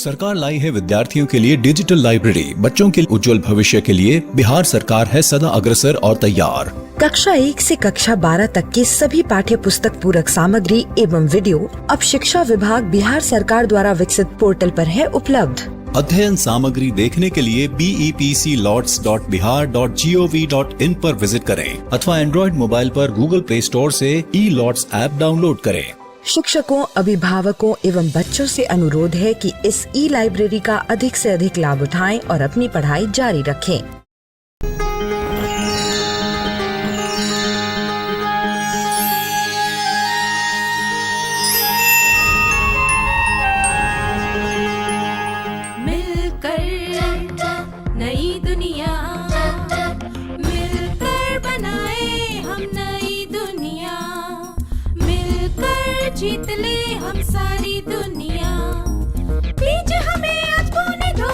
सरकार लाई है विद्यार्थियों के लिए डिजिटल लाइब्रेरी। बच्चों के उज्जवल भविष्य के लिए बिहार सरकार है सदा अग्रसर और तैयार। कक्षा 1 से कक्षा 12 तक की सभी पाठ्य पुस्तक पूरक सामग्री एवं वीडियो अब शिक्षा विभाग बिहार सरकार द्वारा विकसित पोर्टल पर है उपलब्ध। अध्ययन सामग्री देखने के लिए BEPCLOTS.bihar.gov.in पर विजिट करें अथवा एंड्रॉइड मोबाइल पर गूगल प्ले स्टोर से E-LOTS ऐप डाउनलोड करें। शिक्षकों, अभिभावकों एवं बच्चों से अनुरोध है कि इस लाइब्रेरी का अधिक से अधिक लाभ उठाएं और अपनी पढ़ाई जारी रखें। नई दुनिया मिलकर बनाए हम नई दुनिया, मिलकर जीत ले हम सारी दुनिया। बीच हमें आज बोने दो,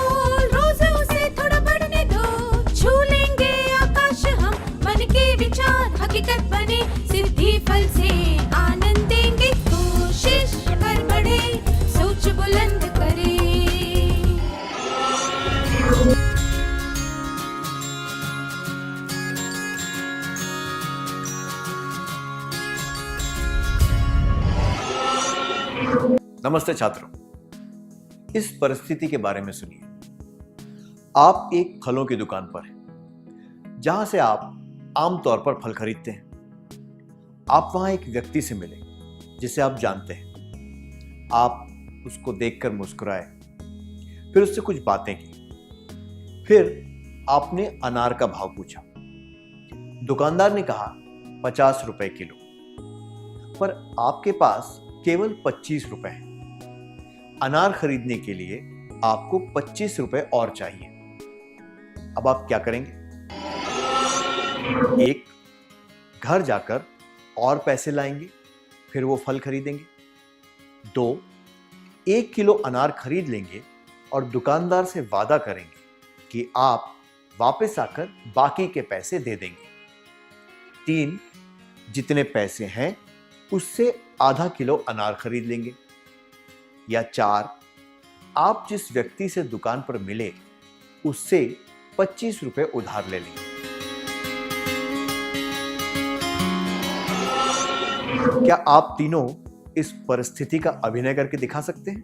रोज उसे थोड़ा बढ़ने दो, छू लेंगे आकाश हम, मन के विचार हकीकत बने, सिद्धि फल से आनंद देंगे, कोशिश कर बढ़े, सोच बुलंद करे। नमस्ते छात्रों, इस परिस्थिति के बारे में सुनिए। आप एक फलों की दुकान पर हैं, जहां से आप आमतौर पर फल खरीदते हैं। आप वहां एक व्यक्ति से मिले जिसे आप जानते हैं। आप उसको देखकर मुस्कुराए, फिर उससे कुछ बातें की, फिर आपने अनार का भाव पूछा। दुकानदार ने कहा 50 रुपए किलो, पर आपके पास केवल 25 रुपए हैं। अनार खरीदने के लिए आपको 25 रुपए और चाहिए। अब आप क्या करेंगे? 1, घर जाकर और पैसे लाएंगे, फिर वो फल खरीदेंगे। 2, 1 किलो अनार खरीद लेंगे और दुकानदार से वादा करेंगे कि आप वापस आकर बाकी के पैसे दे देंगे। 3, जितने पैसे हैं उससे आधा किलो अनार खरीद लेंगे। या 4, आप जिस व्यक्ति से दुकान पर मिले उससे 25 रुपए उधार ले लेंगे। क्या आप तीनों इस परिस्थिति का अभिनय करके दिखा सकते हैं?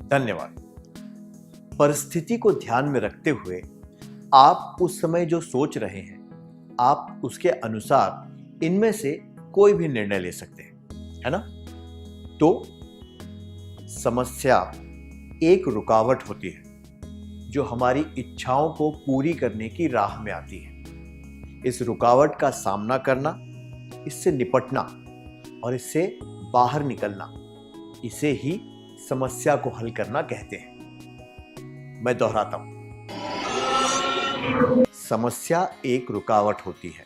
धन्यवाद। परिस्थिति को ध्यान में रखते हुए आप उस समय जो सोच रहे हैं, आप उसके अनुसार इनमें से कोई भी निर्णय ले सकते हैं, है ना? तो समस्या एक रुकावट होती है जो हमारी इच्छाओं को पूरी करने की राह में आती है। इस रुकावट का सामना करना, इससे निपटना और इससे बाहर निकलना, इसे ही समस्या को हल करना कहते हैं। मैं दोहराता हूं, समस्या एक रुकावट होती है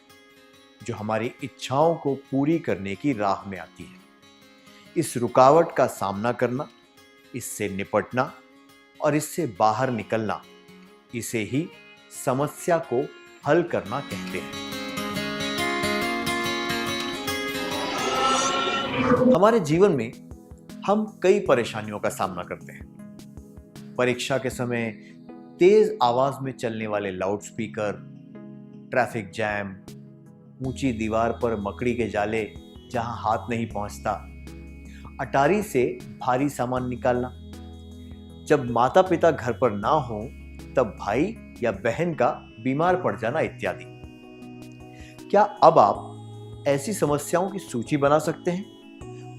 जो हमारी इच्छाओं को पूरी करने की राह में आती है। इस रुकावट का सामना करना, इससे निपटना और इससे बाहर निकलना, इसे ही समस्या को हल करना कहते हैं। हमारे जीवन में हम कई परेशानियों का सामना करते हैं। परीक्षा के समय तेज आवाज में चलने वाले लाउडस्पीकर, ट्रैफिक जैम, ऊंची दीवार पर मकड़ी के जाले जहां हाथ नहीं पहुंचता, अटारी से भारी सामान निकालना, जब माता पिता घर पर ना हो तब भाई या बहन का बीमार पड़ जाना इत्यादि। क्या अब आप ऐसी समस्याओं की सूची बना सकते हैं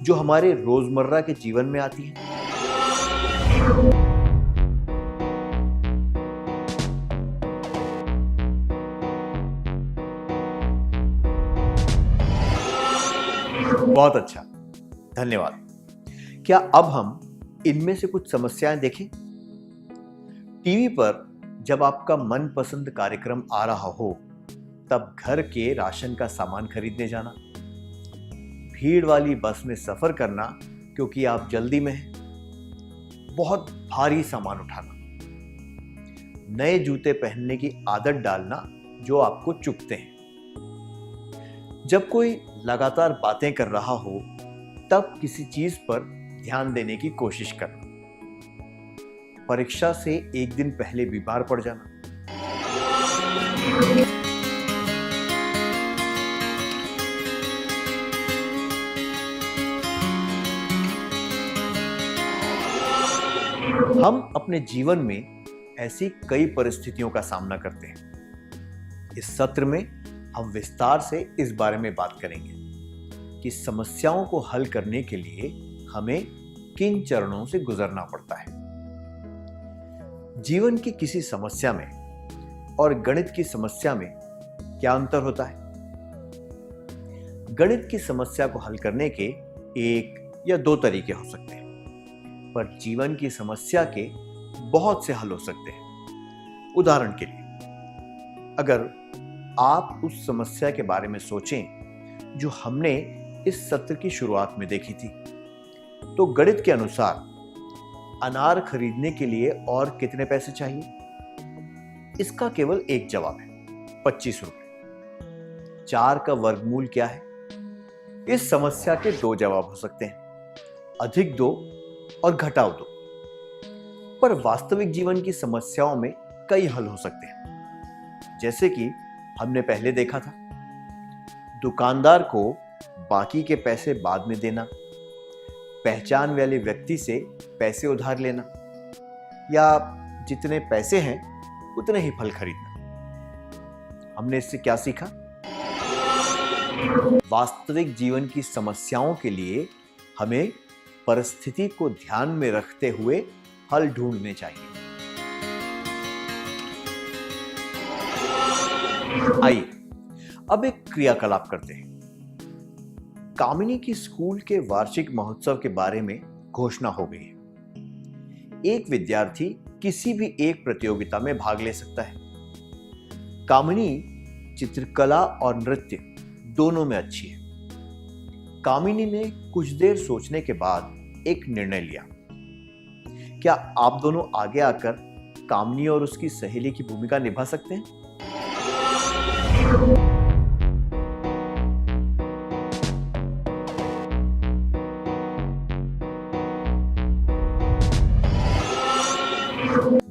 जो हमारे रोजमर्रा के जीवन में आती हैं? बहुत अच्छा, धन्यवाद। क्या अब हम इनमें से कुछ समस्याएं देखें? टीवी पर जब आपका मनपसंद कार्यक्रम आ रहा हो, तब घर के राशन का सामान खरीदने जाना, भीड़ वाली बस में सफर करना क्योंकि आप जल्दी में हैं, बहुत भारी सामान उठाना, नए जूते पहनने की आदत डालना जो आपको चुभते हैं। जब कोई लगातार बातें कर रहा हो तब किसी चीज पर ध्यान देने की कोशिश करना। परीक्षा से एक दिन पहले बीमार पड़ जाना। हम अपने जीवन में ऐसी कई परिस्थितियों का सामना करते हैं। इस सत्र में हम विस्तार से इस बारे में बात करेंगे कि समस्याओं को हल करने के लिए हमें किन चरणों से गुजरना पड़ता है। जीवन की किसी समस्या में और गणित की समस्या में क्या अंतर होता है? गणित की समस्या को हल करने के एक या दो तरीके हो सकते हैं, पर जीवन की समस्या के बहुत से हल हो सकते हैं। उदाहरण के लिए, अगर आप उस समस्या के बारे में सोचें जो हमने इस सत्र की शुरुआत में देखी थी, तो गणित के अनुसार अनार खरीदने के लिए और कितने पैसे चाहिए? इसका केवल एक जवाब है, 25 रुपए। 4 का वर्गमूल क्या है? इस समस्या के दो जवाब हो सकते हैं, अधिक 2 और घटाओ 2। पर वास्तविक जीवन की समस्याओं में कई हल हो सकते हैं, जैसे कि हमने पहले देखा था, दुकानदार को बाकी के पैसे बाद में देना, पहचान वाले व्यक्ति से पैसे उधार लेना, या जितने पैसे हैं उतने ही फल खरीदना। हमने इससे क्या सीखा? वास्तविक जीवन की समस्याओं के लिए हमें परिस्थिति को ध्यान में रखते हुए हल ढूंढने चाहिए। आइए अब एक क्रियाकलाप करते हैं। कामिनी की स्कूल के वार्षिक महोत्सव के बारे में घोषणा हो गई है। एक विद्यार्थी किसी भी एक प्रतियोगिता में भाग ले सकता है। कामिनी चित्रकला और नृत्य दोनों में अच्छी है। कामिनी ने कुछ देर सोचने के बाद एक निर्णय लिया। क्या आप दोनों आगे आकर कामिनी और उसकी सहेली की भूमिका निभा सकते हैं?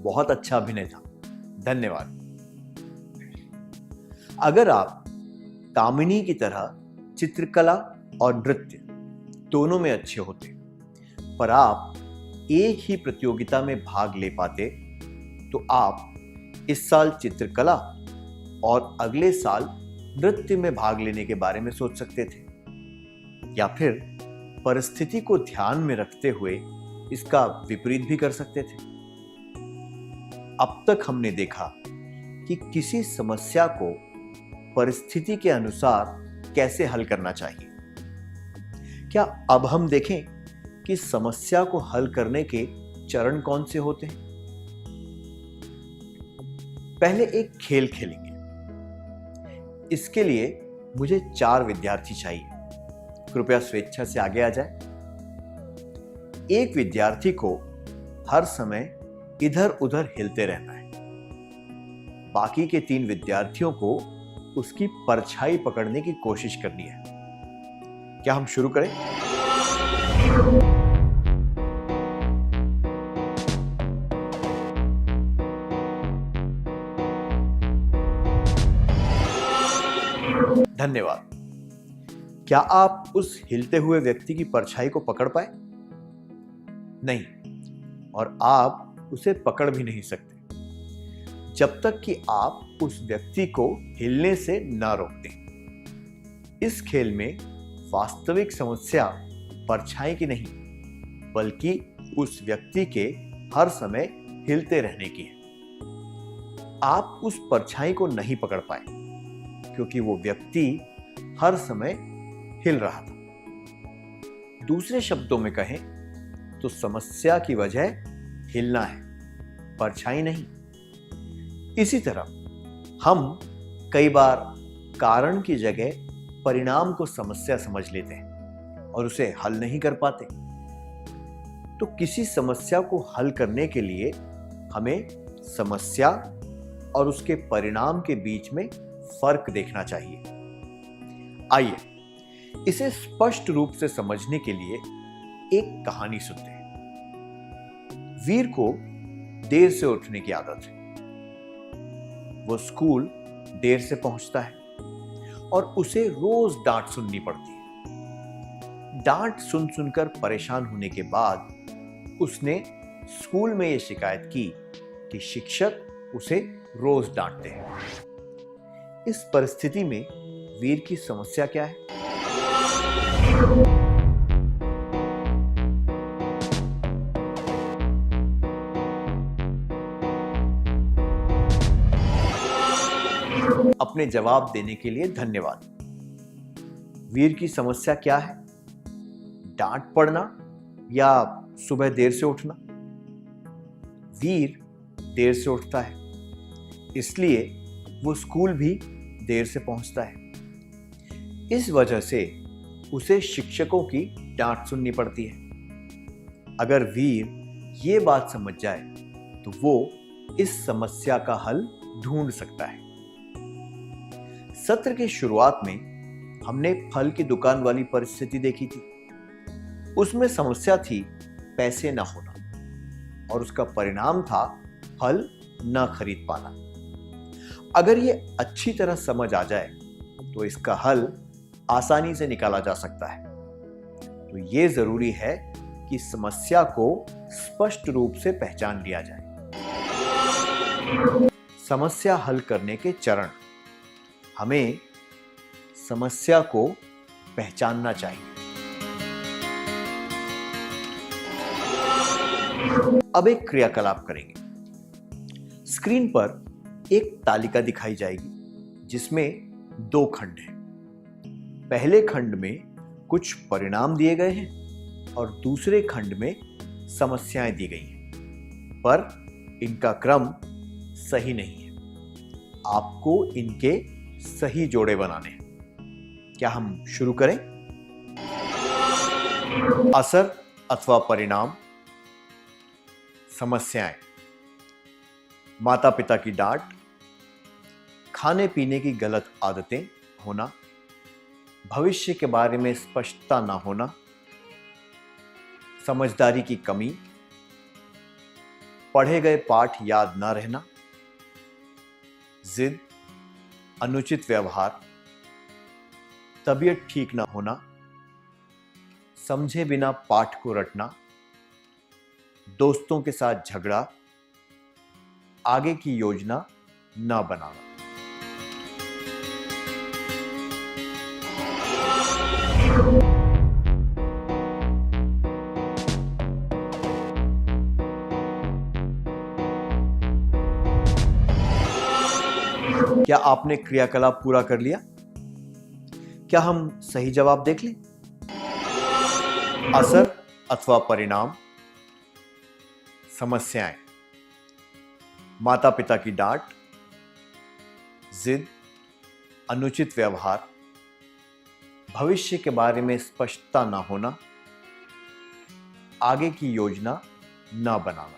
बहुत अच्छा अभिनय था, धन्यवाद। अगर आप कामिनी की तरह चित्रकला और नृत्य दोनों में अच्छे होते, पर आप एक ही प्रतियोगिता में भाग ले पाते, तो आप इस साल चित्रकला और अगले साल नृत्य में भाग लेने के बारे में सोच सकते थे, या फिर परिस्थिति को ध्यान में रखते हुए इसका विपरीत भी कर सकते थे। अब तक हमने देखा कि किसी समस्या को परिस्थिति के अनुसार कैसे हल करना चाहिए। क्या अब हम देखें कि समस्या को हल करने के चरण कौन से होते हैं? पहले एक खेल खेलेंगे। इसके लिए मुझे 4 विद्यार्थी चाहिए। कृपया स्वेच्छा से आगे आ जाए। एक विद्यार्थी को हर समय इधर उधर हिलते रहना है। बाकी के 3 विद्यार्थियों को उसकी परछाई पकड़ने की कोशिश करनी है। क्या हम शुरू करें? धन्यवाद। क्या आप उस हिलते हुए व्यक्ति की परछाई को पकड़ पाए? नहीं, और आप उसे पकड़ भी नहीं सकते जब तक कि आप उस व्यक्ति को हिलने से ना रोक दें। इस खेल में वास्तविक समस्या परछाई की नहीं, बल्कि उस व्यक्ति के हर समय हिलते रहने की है। आप उस परछाई को नहीं पकड़ पाए क्योंकि वो व्यक्ति हर समय हिल रहा था। दूसरे शब्दों में कहें तो समस्या की वजह हिलना है, परछाई नहीं। इसी तरह हम कई बार कारण की जगह परिणाम को समस्या समझ लेते हैं और उसे हल नहीं कर पाते। तो किसी समस्या को हल करने के लिए हमें समस्या और उसके परिणाम के बीच में फर्क देखना चाहिए। आइए इसे स्पष्ट रूप से समझने के लिए एक कहानी सुनते हैं। वीर को देर से उठने की आदत है। वो स्कूल देर से पहुंचता है और उसे रोज डांट सुननी पड़ती है। डांट सुन सुनकर परेशान होने के बाद उसने स्कूल में यह शिकायत की कि शिक्षक उसे रोज डांटते हैं। इस परिस्थिति में वीर की समस्या क्या है? अपने जवाब देने के लिए धन्यवाद। वीर की समस्या क्या है? डांट पड़ना या सुबह देर से उठना? वीर देर से उठता है, इसलिए वो स्कूल भी देर से पहुंचता है। इस वजह से उसे शिक्षकों की डांट सुननी पड़ती है। अगर वीर ये बात समझ जाए तो वो इस समस्या का हल ढूंढ सकता है। सत्र के शुरुआत में हमने फल की दुकान वाली परिस्थिति देखी थी। उसमें समस्या थी पैसे न होना और उसका परिणाम था फल न खरीद पाना। अगर ये अच्छी तरह समझ आ जाए तो इसका हल आसानी से निकाला जा सकता है। तो ये जरूरी है कि समस्या को स्पष्ट रूप से पहचान लिया जाए। समस्या हल करने के चरण। हमें समस्या को पहचानना चाहिए। अब एक क्रियाकलाप करेंगे। स्क्रीन पर एक तालिका दिखाई जाएगी जिसमें 2 खंड हैं। पहले खंड में कुछ परिणाम दिए गए हैं और दूसरे खंड में समस्याएं दी गई हैं, पर इनका क्रम सही नहीं है। आपको इनके सही जोड़े बनाने हैं। क्या हम शुरू करें? असर अथवा परिणाम। समस्याएं। माता पिता की डांट, खाने पीने की गलत आदतें होना, भविष्य के बारे में स्पष्टता ना होना, समझदारी की कमी, पढ़े गए पाठ याद ना रहना, जिद, अनुचित व्यवहार, तबीयत ठीक ना होना, समझे बिना पाठ को रटना, दोस्तों के साथ झगड़ा, आगे की योजना ना बनाना। क्या आपने क्रियाकलाप पूरा कर लिया? क्या हम सही जवाब देख लें? असर अथवा परिणाम। समस्याएं। माता पिता की डांट, जिद, अनुचित व्यवहार, भविष्य के बारे में स्पष्टता ना होना, आगे की योजना ना बनाना,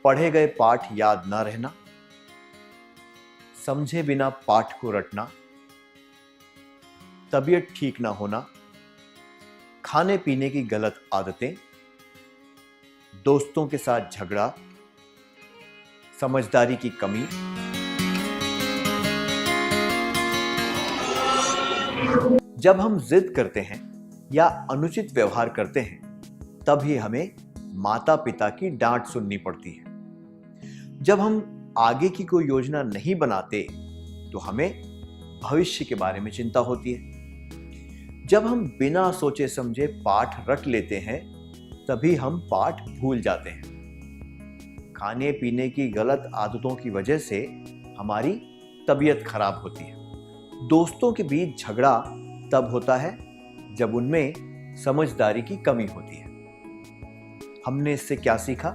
पढ़े गए पाठ याद ना रहना, समझे बिना पाठ को रटना, तबीयत ठीक ना होना, खाने पीने की गलत आदतें, दोस्तों के साथ झगड़ा, समझदारी की कमी, जब हम जिद करते हैं या अनुचित व्यवहार करते हैं तभी हमें माता पिता की डांट सुननी पड़ती है। जब हम आगे की कोई योजना नहीं बनाते तो हमें भविष्य के बारे में चिंता होती है। जब हम बिना सोचे समझे पाठ रट लेते हैं तभी हम पाठ भूल जाते हैं। खाने पीने की गलत आदतों की वजह से हमारी तबीयत खराब होती है। दोस्तों के बीच झगड़ा तब होता है जब उनमें समझदारी की कमी होती है। हमने इससे क्या सीखा?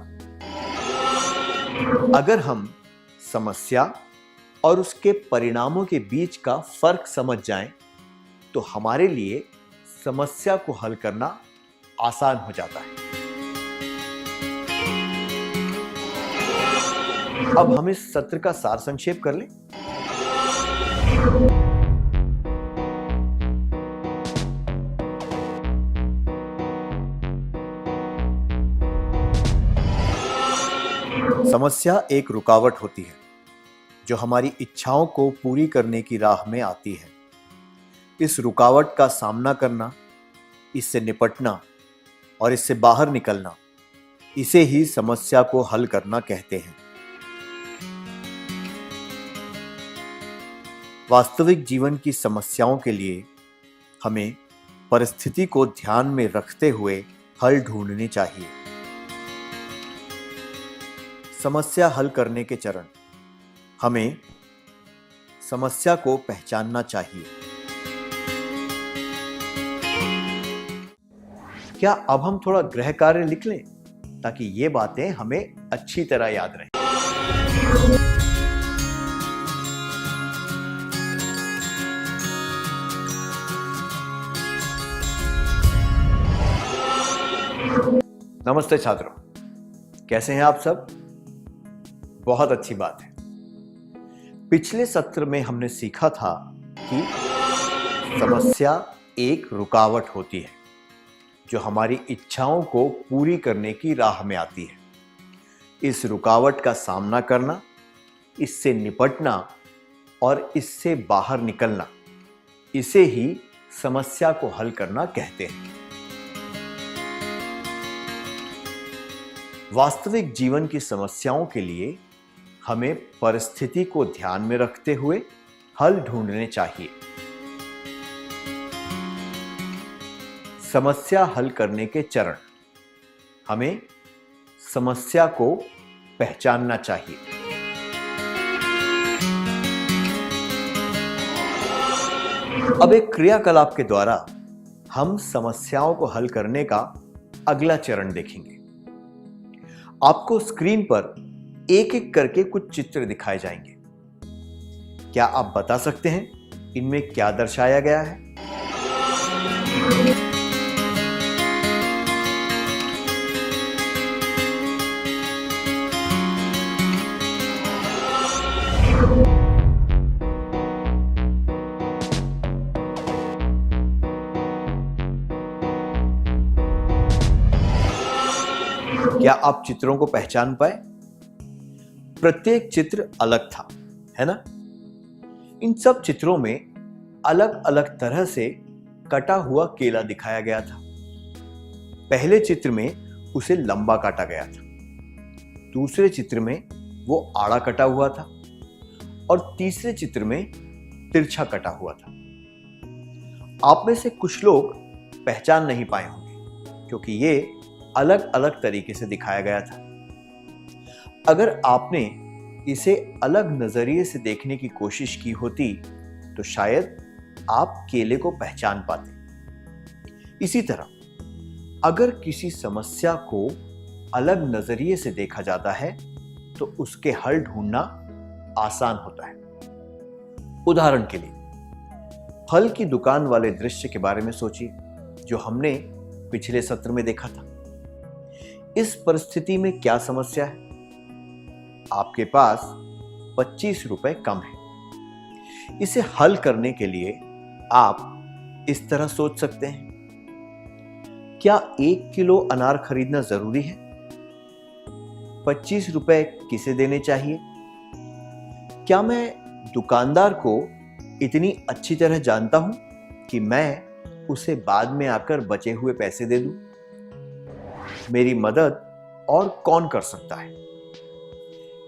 अगर हम समस्या और उसके परिणामों के बीच का फर्क समझ जाएं, तो हमारे लिए समस्या को हल करना आसान हो जाता है। अब हम इस सत्र का सार संक्षेप कर लें। समस्या एक रुकावट होती है जो हमारी इच्छाओं को पूरी करने की राह में आती है। इस रुकावट का सामना करना, इससे निपटना और इससे बाहर निकलना, इसे ही समस्या को हल करना कहते हैं। वास्तविक जीवन की समस्याओं के लिए हमें परिस्थिति को ध्यान में रखते हुए हल ढूंढने चाहिए। समस्या हल करने के चरण: हमें समस्या को पहचानना चाहिए। क्या अब हम थोड़ा गृह कार्य लिख लें ताकि ये बातें हमें अच्छी तरह याद रहें। नमस्ते छात्रों, कैसे हैं आप सब? बहुत अच्छी बात है। पिछले सत्र में हमने सीखा था कि समस्या एक रुकावट होती है जो हमारी इच्छाओं को पूरी करने की राह में आती है। इस रुकावट का सामना करना, इससे निपटना और इससे बाहर निकलना, इसे ही समस्या को हल करना कहते हैं। वास्तविक जीवन की समस्याओं के लिए हमें परिस्थिति को ध्यान में रखते हुए हल ढूंढने चाहिए। समस्या हल करने के चरण: हमें समस्या को पहचानना चाहिए। अब एक क्रियाकलाप के द्वारा हम समस्याओं को हल करने का अगला चरण देखेंगे। आपको स्क्रीन पर एक एक करके कुछ चित्र दिखाए जाएंगे। क्या आप बता सकते हैं इनमें क्या दर्शाया गया है? क्या आप चित्रों को पहचान पाए? प्रत्येक चित्र अलग था, है ना? इन सब चित्रों में अलग अलग तरह से कटा हुआ केला दिखाया गया था। पहले चित्र में उसे लंबा काटा गया था, दूसरे चित्र में वो आड़ा कटा हुआ था और तीसरे चित्र में तिरछा कटा हुआ था। आप में से कुछ लोग पहचान नहीं पाए होंगे क्योंकि ये अलग अलग तरीके से दिखाया गया था। अगर आपने इसे अलग नजरिए से देखने की कोशिश की होती तो शायद आप केले को पहचान पाते। इसी तरह अगर किसी समस्या को अलग नजरिए से देखा जाता है तो उसके हल ढूंढना आसान होता है। उदाहरण के लिए फल की दुकान वाले दृश्य के बारे में सोचिए जो हमने पिछले सत्र में देखा था। इस परिस्थिति में क्या समस्या है? आपके पास 25 रुपए कम है। इसे हल करने के लिए आप इस तरह सोच सकते हैं, क्या 1 किलो अनार खरीदना जरूरी है? 25 रुपए किसे देने चाहिए? क्या मैं दुकानदार को इतनी अच्छी तरह जानता हूं कि मैं उसे बाद में आकर बचे हुए पैसे दे दूं? मेरी मदद और कौन कर सकता है?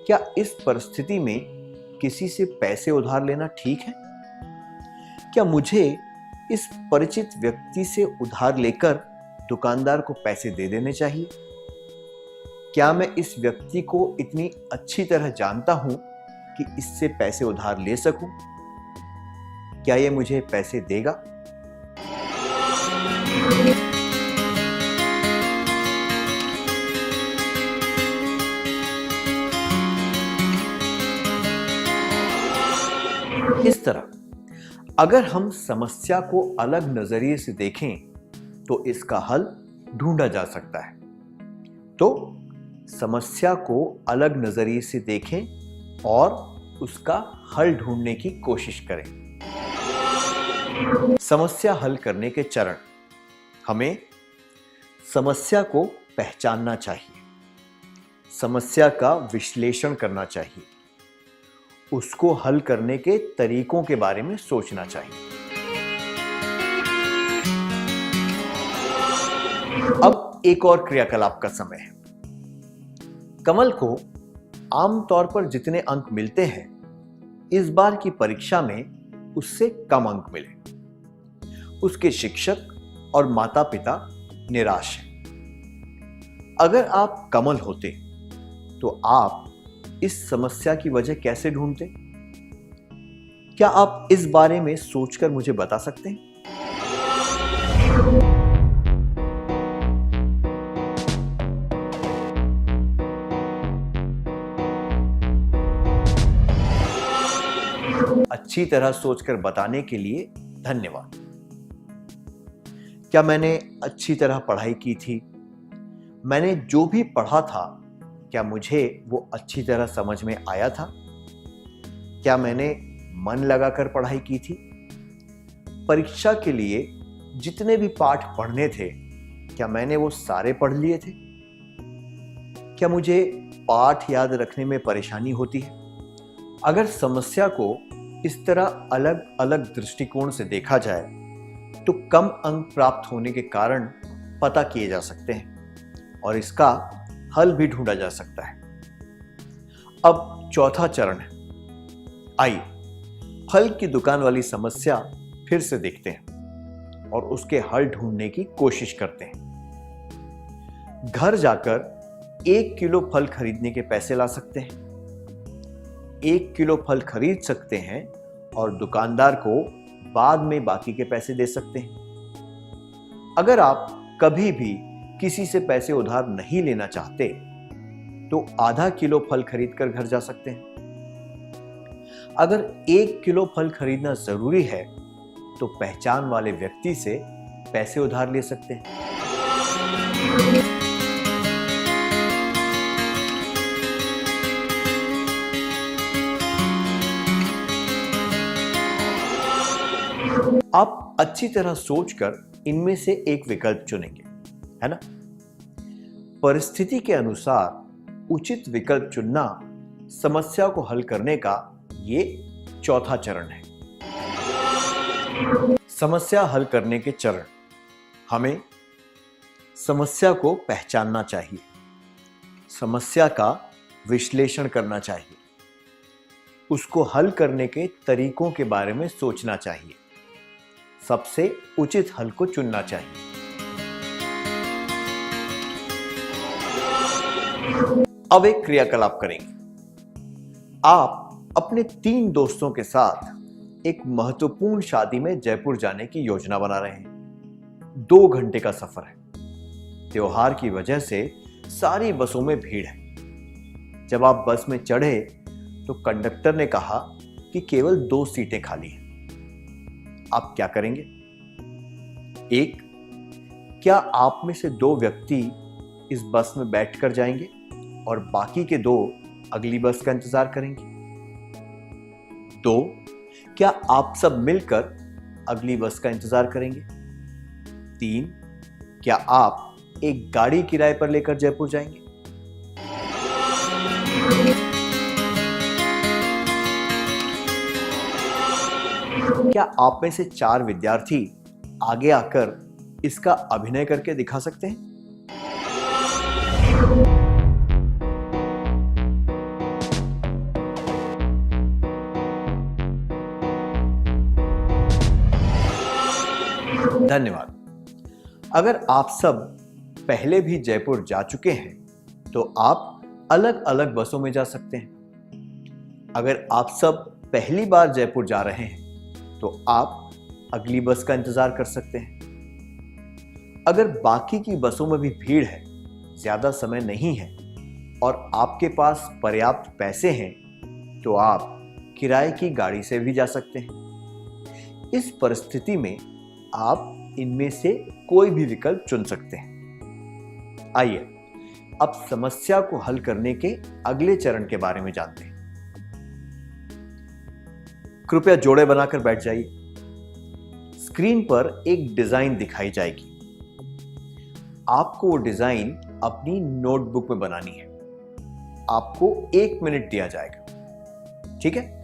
क्या इस परिस्थिति में किसी से पैसे उधार लेना ठीक है? क्या मुझे इस परिचित व्यक्ति से उधार लेकर दुकानदार को पैसे दे देने चाहिए? क्या मैं इस व्यक्ति को इतनी अच्छी तरह जानता हूं कि इससे पैसे उधार ले सकूं? क्या यह मुझे पैसे देगा? इस तरह अगर हम समस्या को अलग नजरिए से देखें तो इसका हल ढूंढा जा सकता है। तो समस्या को अलग नजरिए से देखें और उसका हल ढूंढने की कोशिश करें। समस्या हल करने के चरण। हमें समस्या को पहचानना चाहिए, समस्या का विश्लेषण करना चाहिए, उसको हल करने के तरीकों के बारे में सोचना चाहिए। अब एक और क्रियाकलाप का समय है। कमल को आमतौर पर जितने अंक मिलते हैं, इस बार की परीक्षा में उससे कम अंक मिले। उसके शिक्षक और माता पिता निराश हैं। अगर आप कमल होते तो आप इस समस्या की वजह कैसे ढूंढते? क्या आप इस बारे में सोचकर मुझे बता सकते हैं? अच्छी तरह सोचकर बताने के लिए धन्यवाद। क्या मैंने अच्छी तरह पढ़ाई की थी? मैंने जो भी पढ़ा था, क्या मुझे वो अच्छी तरह समझ में आया था? क्या मैंने मन लगाकर पढ़ाई की थी? परीक्षा के लिए जितने भी पाठ पढ़ने थे, क्या मैंने वो सारे पढ़ लिए थे? क्या मुझे पाठ याद रखने में परेशानी होती है? अगर समस्या को इस तरह अलग अलग दृष्टिकोण से देखा जाए तो कम अंक प्राप्त होने के कारण पता किए जा सकते हैं और इसका हल भी ढूंढा जा सकता है। अब चौथा चरण है। आइए फल की दुकान वाली समस्या फिर से देखते हैं और उसके हल ढूंढने की कोशिश करते हैं। घर जाकर 1 किलो फल खरीदने के पैसे ला सकते हैं। 1 किलो फल खरीद सकते हैं और दुकानदार को बाद में बाकी के पैसे दे सकते हैं। अगर आप कभी भी किसी से पैसे उधार नहीं लेना चाहते तो आधा किलो फल खरीद कर घर जा सकते हैं। अगर 1 किलो फल खरीदना जरूरी है तो पहचान वाले व्यक्ति से पैसे उधार ले सकते हैं। आप अच्छी तरह सोचकर इनमें से एक विकल्प चुनेंगे, है ना? परिस्थिति के अनुसार उचित विकल्प चुनना समस्या को हल करने का ये चौथा चरण है। समस्या हल करने के चरण। हमें समस्या को पहचानना चाहिए, समस्या का विश्लेषण करना चाहिए, उसको हल करने के तरीकों के बारे में सोचना चाहिए, सबसे उचित हल को चुनना चाहिए। अब एक क्रियाकलाप करेंगे। आप अपने 3 दोस्तों के साथ एक महत्वपूर्ण शादी में जयपुर जाने की योजना बना रहे हैं। 2 घंटे का सफर है। त्योहार की वजह से सारी बसों में भीड़ है। जब आप बस में चढ़े तो कंडक्टर ने कहा कि केवल 2 सीटें खाली हैं। आप क्या करेंगे? 1, क्या आप में से 2 व्यक्ति इस बस में बैठकर जाएंगे और बाकी के 2 अगली बस का इंतजार करेंगे? 2, क्या आप सब मिलकर अगली बस का इंतजार करेंगे? 3, क्या आप एक गाड़ी किराए पर लेकर जयपुर जाएंगे? क्या आप में से 4 विद्यार्थी आगे आकर इसका अभिनय करके दिखा सकते हैं? धन्यवाद। अगर आप सब पहले भी जयपुर जा चुके हैं तो आप अलग अलग बसों में जा सकते हैं। अगर आप सब पहली बार जयपुर जा रहे हैं तो आप अगली बस का इंतजार कर सकते हैं। अगर बाकी की बसों में भी भीड़ है, ज्यादा समय नहीं है और आपके पास पर्याप्त पैसे हैं तो आप किराए की गाड़ी से भी जा सकते हैं। इस परिस्थिति में आप इनमें से कोई भी विकल्प चुन सकते हैं। आइए अब समस्या को हल करने के अगले चरण के बारे में जानते हैं। कृपया जोड़े बनाकर बैठ जाइए। स्क्रीन पर एक डिजाइन दिखाई जाएगी। आपको वो डिजाइन अपनी नोटबुक में बनानी है। आपको 1 मिनट दिया जाएगा, ठीक है?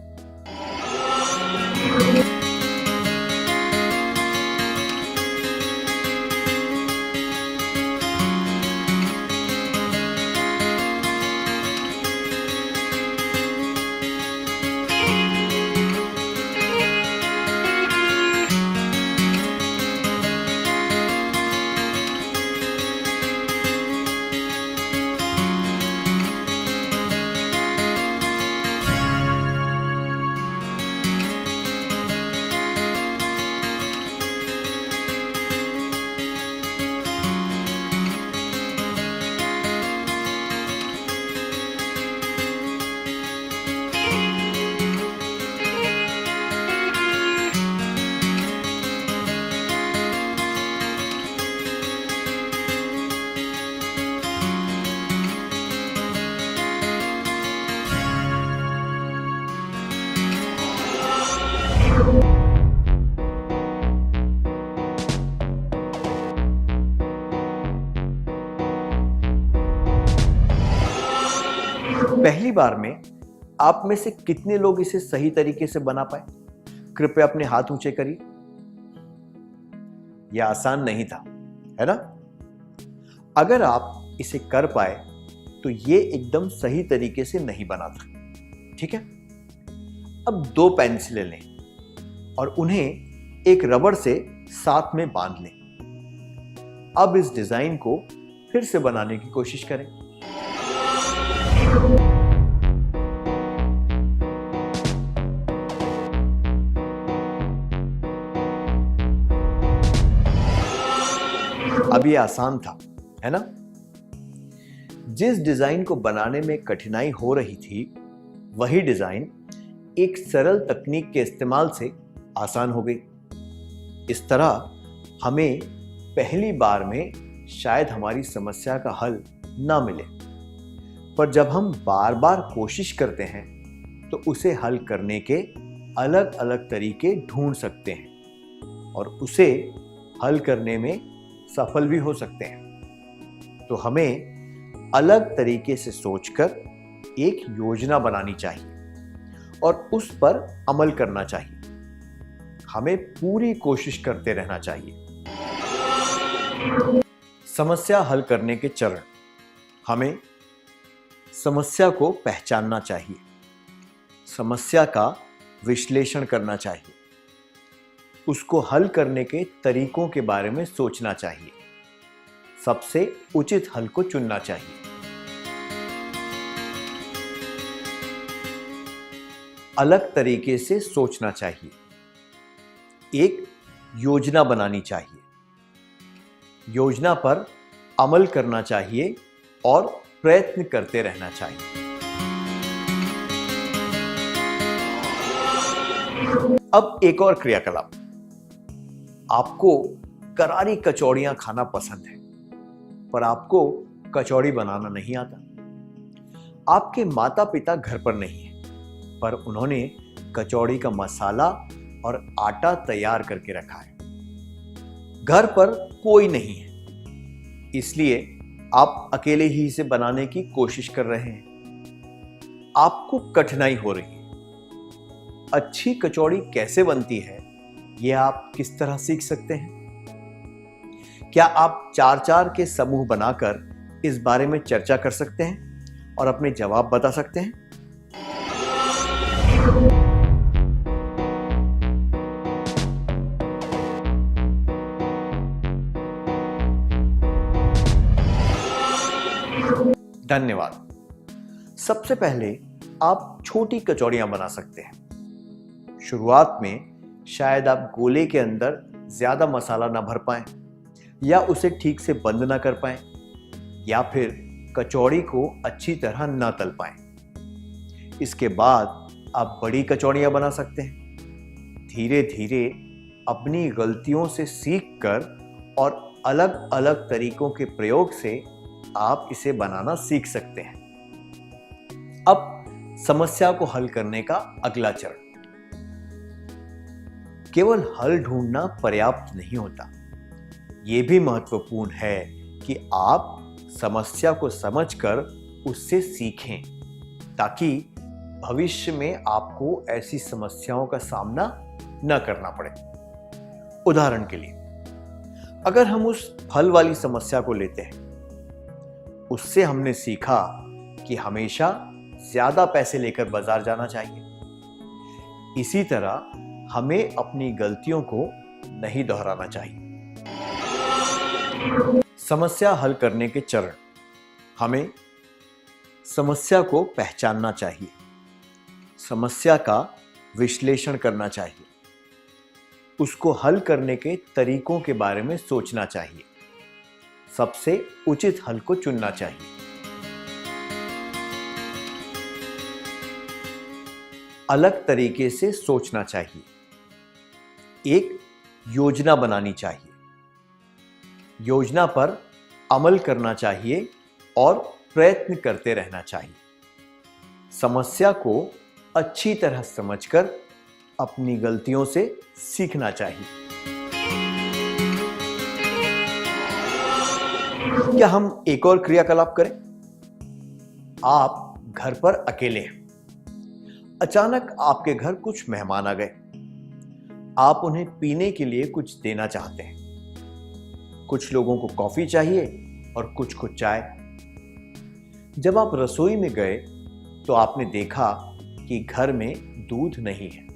पहली बार में आप में से कितने लोग इसे सही तरीके से बना पाए? कृपया अपने हाथ ऊंचे करिए। यह आसान नहीं था, है ना? अगर आप इसे कर पाए तो यह एकदम सही तरीके से नहीं बना था, ठीक है? अब 2 पेंसिलें लें और उन्हें एक रबड़ से साथ में बांध लें। अब इस डिजाइन को फिर से बनाने की कोशिश करें। अब ये आसान था, है ना? जिस डिजाइन को बनाने में कठिनाई हो रही थी, वही डिजाइन एक सरल तकनीक के इस्तेमाल से आसान हो गई। इस तरह हमें पहली बार में शायद हमारी समस्या का हल ना मिले, पर जब हम बार बार कोशिश करते हैं तो उसे हल करने के अलग अलग तरीके ढूंढ सकते हैं और उसे हल करने में सफल भी हो सकते हैं। तो हमें अलग तरीके से सोचकर एक योजना बनानी चाहिए और उस पर अमल करना चाहिए। हमें पूरी कोशिश करते रहना चाहिए। समस्या हल करने के चरण: हमें समस्या को पहचानना चाहिए, समस्या का विश्लेषण करना चाहिए, उसको हल करने के तरीकों के बारे में सोचना चाहिए, सबसे उचित हल को चुनना चाहिए। अलग तरीके से सोचना चाहिए, एक योजना बनानी चाहिए, योजना पर अमल करना चाहिए और प्रयत्न करते रहना चाहिए। अब एक और क्रियाकलाप। आपको करारी कचौड़ियां खाना पसंद है, पर आपको कचौड़ी बनाना नहीं आता। आपके माता पिता घर पर नहीं है, पर उन्होंने कचौड़ी का मसाला और आटा तैयार करके रखा है। घर पर कोई नहीं है, इसलिए आप अकेले ही इसे बनाने की कोशिश कर रहे हैं। आपको कठिनाई हो रही है। अच्छी कचौड़ी कैसे बनती है, यह आप किस तरह सीख सकते हैं? क्या आप 4-4 के समूह बनाकर इस बारे में चर्चा कर सकते हैं और अपने जवाब बता सकते हैं? धन्यवाद। सबसे पहले आप छोटी कचौड़ियां बना सकते हैं। शुरुआत में शायद आप गोले के अंदर ज्यादा मसाला ना भर पाएं, या उसे ठीक से बंद ना कर पाएं, या फिर कचौड़ी को अच्छी तरह ना तल पाएं। इसके बाद आप बड़ी कचौड़ियां बना सकते हैं। धीरे धीरे अपनी गलतियों से सीखकर और अलग अलग तरीकों के प्रयोग से आप इसे बनाना सीख सकते हैं। अब समस्या को हल करने का अगला चरण। केवल हल ढूंढना पर्याप्त नहीं होता, यह भी महत्वपूर्ण है कि आप समस्या को समझकर उससे सीखें, ताकि भविष्य में आपको ऐसी समस्याओं का सामना न करना पड़े। उदाहरण के लिए, अगर हम उस फल वाली समस्या को लेते हैं, उससे हमने सीखा कि हमेशा ज्यादा पैसे लेकर बाजार जाना चाहिए। इसी तरह हमें अपनी गलतियों को नहीं दोहराना चाहिए। समस्या हल करने के चरण। हमें समस्या को पहचानना चाहिए, समस्या का विश्लेषण करना चाहिए, उसको हल करने के तरीकों के बारे में सोचना चाहिए, सबसे उचित हल को चुनना चाहिए। अलग तरीके से सोचना चाहिए, एक योजना बनानी चाहिए, योजना पर अमल करना चाहिए और प्रयत्न करते रहना चाहिए। समस्या को अच्छी तरह समझकर अपनी गलतियों से सीखना चाहिए। क्या हम एक और क्रियाकलाप करें? आप घर पर अकेले हैं, अचानक आपके घर कुछ मेहमान आ गए। आप उन्हें पीने के लिए कुछ देना चाहते हैं। कुछ लोगों को कॉफी चाहिए और कुछ को चाय। जब आप रसोई में गए तो आपने देखा कि घर में दूध नहीं है।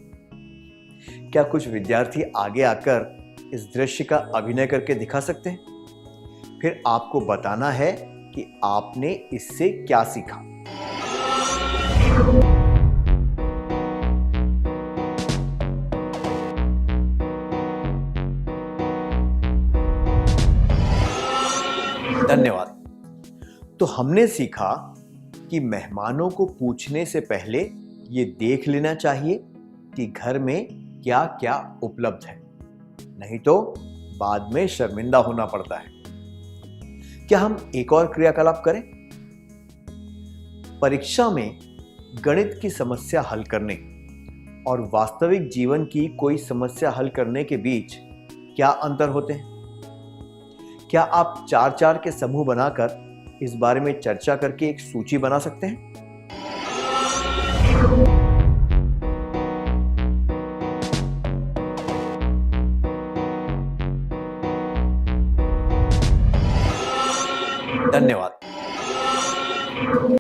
क्या कुछ विद्यार्थी आगे आकर इस दृश्य का अभिनय करके दिखा सकते हैं? फिर आपको बताना है कि आपने इससे क्या सीखा। धन्यवाद। तो हमने सीखा कि मेहमानों को पूछने से पहले ये देख लेना चाहिए कि घर में क्या क्या उपलब्ध है, नहीं तो बाद में शर्मिंदा होना पड़ता है। क्या हम एक और क्रियाकलाप करें? परीक्षा में गणित की समस्या हल करने और वास्तविक जीवन की कोई समस्या हल करने के बीच क्या अंतर होते हैं? क्या आप 4-4 के समूह बनाकर इस बारे में चर्चा करके एक सूची बना सकते हैं? धन्यवाद।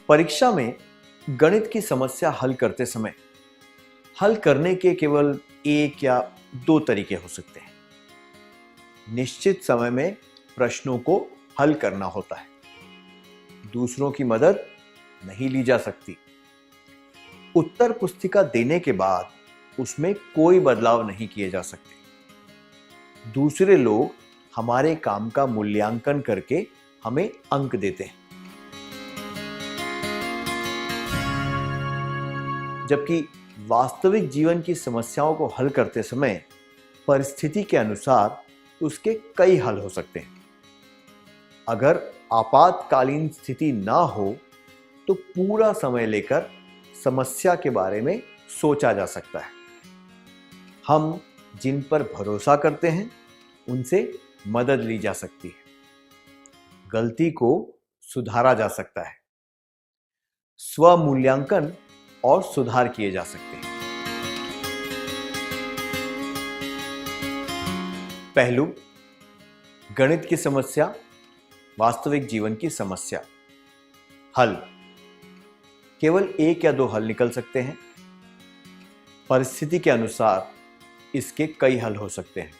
परीक्षा में गणित की समस्या हल करते समय हल करने के केवल एक या दो तरीके हो सकते हैं। निश्चित समय में प्रश्नों को हल करना होता है, दूसरों की मदद नहीं ली जा सकती। उत्तर पुस्तिका देने के बाद उसमें कोई बदलाव नहीं किए जा सकते। दूसरे लोग हमारे काम का मूल्यांकन करके हमें अंक देते हैं, जबकि वास्तविक जीवन की समस्याओं को हल करते समय परिस्थिति के अनुसार उसके कई हल हो सकते हैं। अगर आपातकालीन स्थिति ना हो तो पूरा समय लेकर समस्या के बारे में सोचा जा सकता है। हम जिन पर भरोसा करते हैं उनसे मदद ली जा सकती है, गलती को सुधारा जा सकता है, स्वमूल्यांकन और सुधार किए जा सकते हैं। पहलू, गणित की समस्या, वास्तविक जीवन की समस्या। हल, केवल एक या दो हल निकल सकते हैं। परिस्थिति के अनुसार इसके कई हल हो सकते हैं।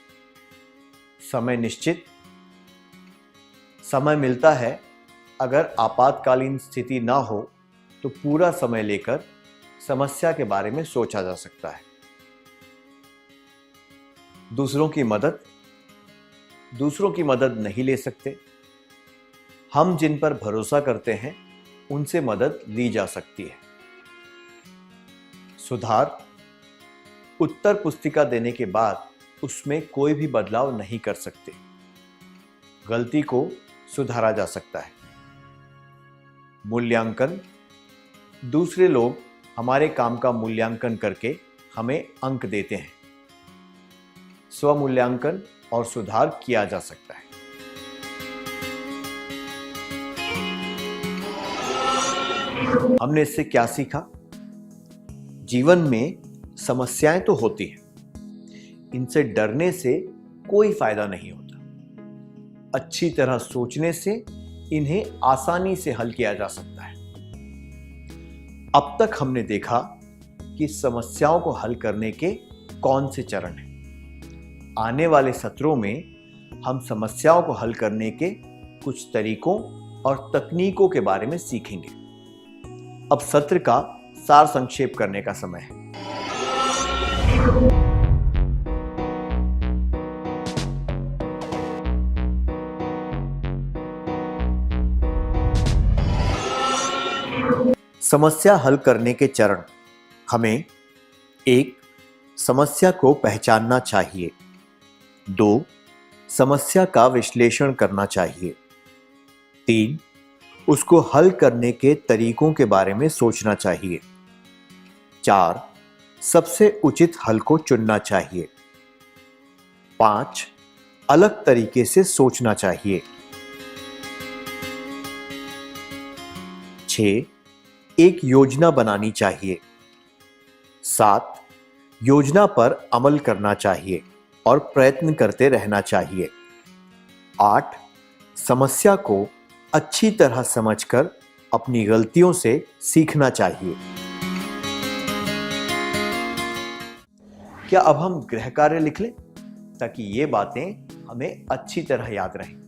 समय निश्चित, समय मिलता है। अगर आपातकालीन स्थिति ना हो तो पूरा समय लेकर समस्या के बारे में सोचा जा सकता है। दूसरों की मदद, दूसरों की मदद नहीं ले सकते। हम जिन पर भरोसा करते हैं उनसे मदद ली जा सकती है। सुधार, उत्तर पुस्तिका देने के बाद उसमें कोई भी बदलाव नहीं कर सकते, गलती को सुधारा जा सकता है। मूल्यांकन, दूसरे लोग हमारे काम का मूल्यांकन करके हमें अंक देते हैं। स्वमूल्यांकन और सुधार किया जा सकता है। हमने इससे क्या सीखा? जीवन में समस्याएं तो होती हैं, इनसे डरने से कोई फायदा नहीं होता। अच्छी तरह सोचने से इन्हें आसानी से हल किया जा सकता है। अब तक हमने देखा कि समस्याओं को हल करने के कौन से चरण हैं। आने वाले सत्रों में हम समस्याओं को हल करने के कुछ तरीकों और तकनीकों के बारे में सीखेंगे। अब सत्र का सार संक्षेप करने का समय है। समस्या हल करने के चरण। हमें 1. समस्या को पहचानना चाहिए। 2. समस्या का विश्लेषण करना चाहिए। 3. उसको हल करने के तरीकों के बारे में सोचना चाहिए। 4. सबसे उचित हल को चुनना चाहिए। 5. अलग तरीके से सोचना चाहिए। 6. एक योजना बनानी चाहिए। 7. योजना पर अमल करना चाहिए और प्रयत्न करते रहना चाहिए। 8. समस्या को अच्छी तरह समझकर अपनी गलतियों से सीखना चाहिए। क्या अब हम गृह कार्य लिख लें ताकि ये बातें हमें अच्छी तरह याद रहें?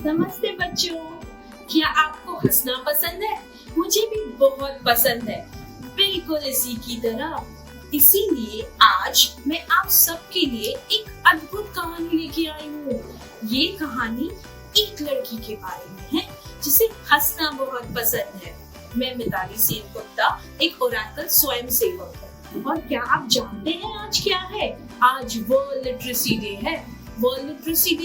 नमस्ते बच्चों, क्या आपको हंसना पसंद है? मुझे भी बहुत पसंद है, बिल्कुल इसी की तरह। इसीलिए आज मैं आप सबके लिए एक अद्भुत कहानी लेके आई हूँ। ये कहानी एक लड़की के बारे में है जिसे हंसना बहुत पसंद है। मैं मिताली सेन गुप्ता, एक ओरेकल स्वयं सेवक हूँ। और क्या आप जानते हैं आज क्या है? आज वर्ल्ड लिटरेसी डे है। वर्ल्ड लिटरेसी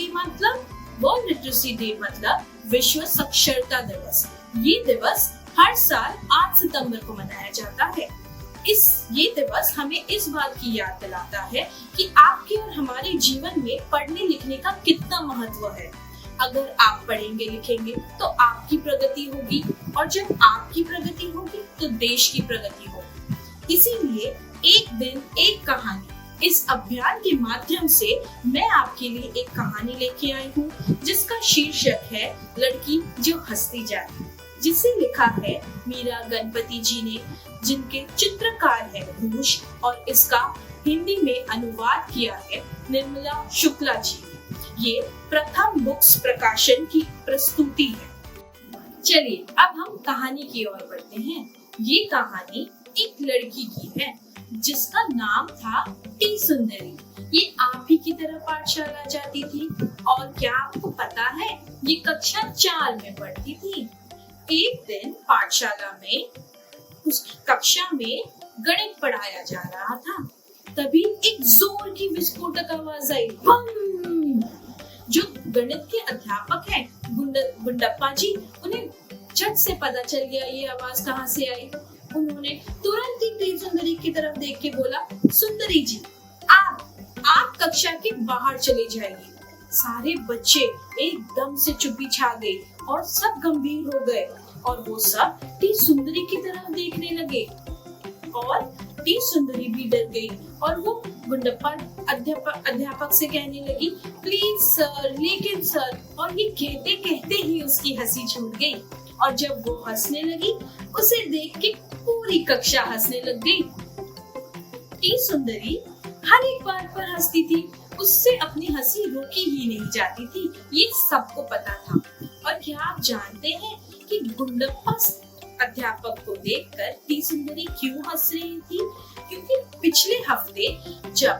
डे मतलब विश्व साक्षरता दिवस। ये दिवस हर साल 8 सितंबर को मनाया जाता है। ये दिवस हमें इस बात की याद दिलाता है कि आपके और हमारे जीवन में पढ़ने लिखने का कितना महत्व है। अगर आप पढ़ेंगे लिखेंगे तो आपकी प्रगति होगी, और जब आपकी प्रगति होगी तो देश की प्रगति होगी। इसीलिए एक दिन एक कहानी, इस अभियान के माध्यम से मैं आपके लिए एक कहानी लेके आई हूँ जिसका शीर्षक है लड़की जो हंसती जाए, जिसे लिखा है मीरा गणपति जी ने, जिनके चित्रकार है घोष, और इसका हिंदी में अनुवाद किया है निर्मला शुक्ला जी ने। ये प्रथम बुक्स प्रकाशन की प्रस्तुति है। चलिए अब हम कहानी की ओर बढ़ते हैं। ये कहानी एक लड़की की है जिसका नाम था टी सुंदरी। ये आप ही की तरह पाठशाला जाती थी, और क्या आपको पता है ये कक्षा 4 में पढ़ती थी। एक दिन पाठशाला में उसकी कक्षा में गणित पढ़ाया जा रहा था। तभी एक जोर की विस्फोटक आवाज आई, बम! जो गणित के अध्यापक हैं गुंडप्पा जी, उन्हें झट से पता चल गया ये आवाज कहाँ से आई। उन्होंने तुरंत ही टी सुंदरी की तरफ देख के बोला, सुंदरी जी, आप कक्षा के बाहर चले जाइए। सारे बच्चे एकदम से चुप्पी छा गई और सब गंभीर हो गए और वो सब टी सुंदरी की तरफ देखने लगे और टी सुंदरी भी डर गई और वो गुंडप्पा अध्यापक से कहने लगी, प्लीज सर, लेकिन सर, और ये कहते कहते ही उसकी हंसी छूट गई और जब वो हंसने लगी उसे देख के पूरी कक्षा हंसने लग गई। टी सुंदरी हर एक बात पर हंसती थी, उससे अपनी हंसी रोकी ही नहीं जाती थी, ये सबको पता था। और क्या आप जानते हैं कि गुंडप्पा अध्यापक को देखकर टी सुंदरी क्यों हंस रही थी? क्योंकि पिछले हफ्ते जब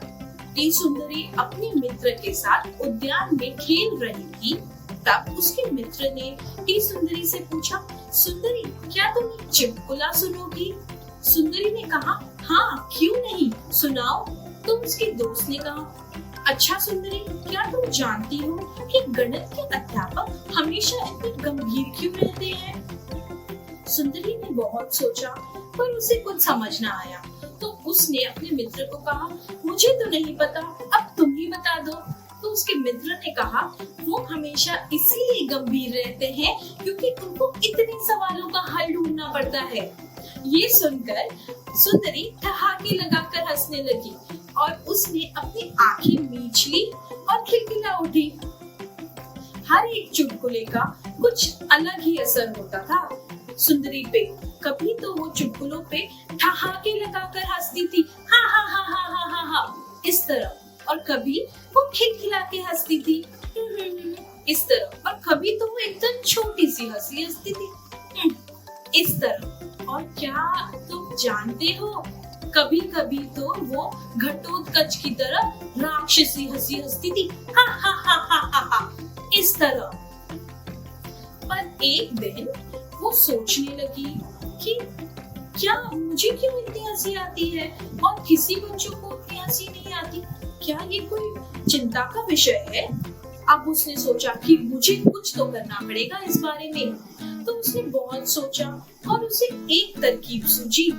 टी सुंदरी अपने मित्र के साथ उद्यान में खेल रही थी, तब उसके मित्र ने टी सुंदरी से पूछा, सुंदरी, क्या तुम एक चुटकुला सुनोगी? सुंदरी ने कहा, हाँ, क्यों नहीं, सुनाओ। तो उसके दोस्त ने कहा, अच्छा सुंदरी, क्या तुम जानती हो कि गणित के अध्यापक हमेशा इतने गंभीर क्यों रहते हैं? सुंदरी ने बहुत सोचा पर उसे कुछ समझ न आया, तो उसने अपने मित्र को कहा, मुझे तो नहीं पता, अब तुम ही बता दो। तो उसके मित्र ने कहा, वो हमेशा इसलिए गंभीर रहते हैं क्योंकि उनको इतने सवालों का हल ढूंढना पड़ता है। ये सुनकर सुंदरी ठहाके लगाकर हंसने लगी और उसने अपनी आंखें मीच ली और खिलखिला उठी। हर एक चुटकुले का कुछ अलग ही असर होता था सुंदरी पे। कभी तो वो चुटकुलों पे ठहाके लगाकर हंसती थी, हा हा हा हा हा हा हा, इस तरह, और कभी वो खिलखिला के हंसती थी, इस तरह, और कभी तो वो एकदम छोटी सी हंसी हंसती थी, इस तरह। और क्या तुम जानते हो, कभी कभी तो वो घटोत्कच की तरह राक्षसी हंसी हंसती थी, हा हा हा हा हा हा, इस तरह। पर एक दिन वो सोचने लगी कि क्या मुझे क्यों इतनी हंसी आती है और किसी बच्चों को इतनी हंसी नहीं आती? क्या ये कोई चिंता का विषय है? अब उसने सोचा कि मुझे कुछ तो करना पड़ेगा इस बारे में। तो उसने बहुत सोचा और उसे एक तरकीब सूझी।